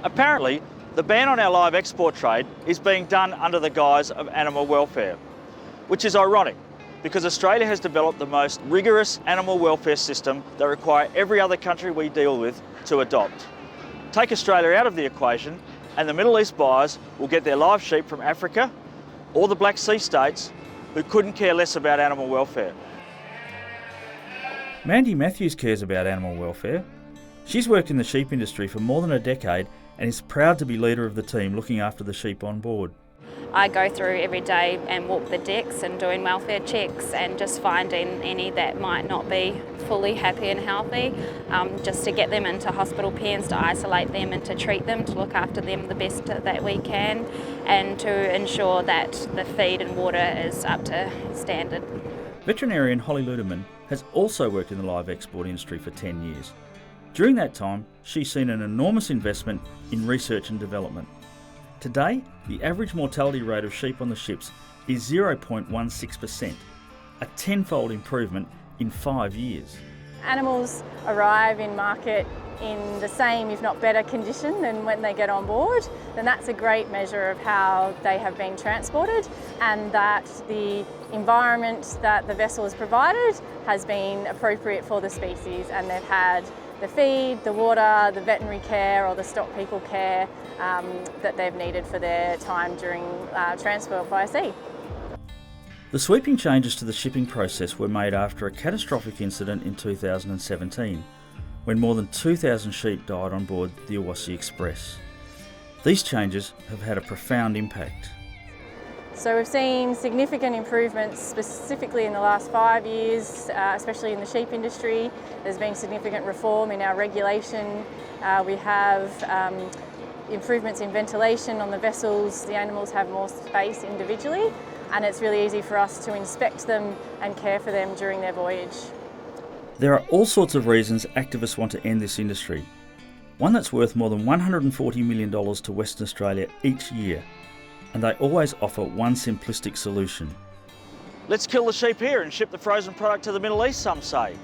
Apparently, the ban on our live export trade is being done under the guise of animal welfare, which is ironic because Australia has developed the most rigorous animal welfare system that require every other country we deal with to adopt. Take Australia out of the equation and the Middle East buyers will get their live sheep from Africa or the Black Sea states who couldn't care less about animal welfare. Mandy Matthews cares about animal welfare. She's worked in the sheep industry for more than a decade and is proud to be leader of the team looking after the sheep on board. I go through every day and walk the decks and doing welfare checks and just finding any that might not be fully happy and healthy, just to get them into hospital pens, to isolate them and to treat them, to look after them the best that we can, and to ensure that the feed and water is up to standard. Veterinarian Holly Ludeman has also worked in the live export industry for 10 years. During that time, she's seen an enormous investment in research and development. Today, the average mortality rate of sheep on the ships is 0.16%, a tenfold improvement in 5 years. Animals arrive in market in the same, if not better, condition than when they get on board, then that's a great measure of how they have been transported, and that the environment that the vessel has provided has been appropriate for the species, and they've had the feed, the water, the veterinary care or the stock people care that they've needed for their time during transport by sea. The sweeping changes to the shipping process were made after a catastrophic incident in 2017, when more than 2,000 sheep died on board the Awassi Express. These changes have had a profound impact. So we've seen significant improvements specifically in the last 5 years, especially in the sheep industry. There's been significant reform in our regulation. We have improvements in ventilation on the vessels. The animals have more space individually, and it's really easy for us to inspect them and care for them during their voyage. There are all sorts of reasons activists want to end this industry. One that's worth more than $140 million to Western Australia each year, and they always offer one simplistic solution. Let's kill the sheep here and ship the frozen product to the Middle East, some say.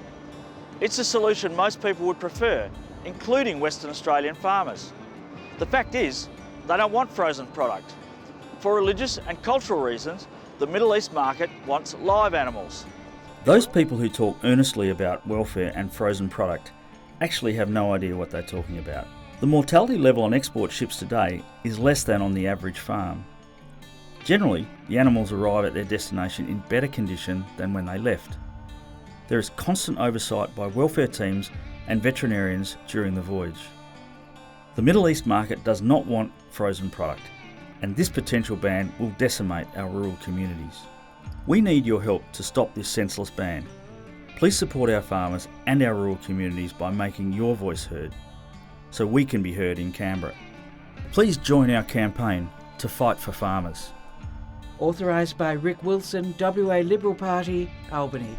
It's a solution most people would prefer, including Western Australian farmers. The fact is, they don't want frozen product. For religious and cultural reasons, the Middle East market wants live animals. Those people who talk earnestly about welfare and frozen product actually have no idea what they're talking about. The mortality level on export ships today is less than on the average farm. Generally, the animals arrive at their destination in better condition than when they left. There is constant oversight by welfare teams and veterinarians during the voyage. The Middle East market does not want frozen product, and this potential ban will decimate our rural communities. We need your help to stop this senseless ban. Please support our farmers and our rural communities by making your voice heard, so we can be heard in Canberra. Please join our campaign to fight for farmers. Authorised by Rick Wilson, WA Liberal Party, Albany.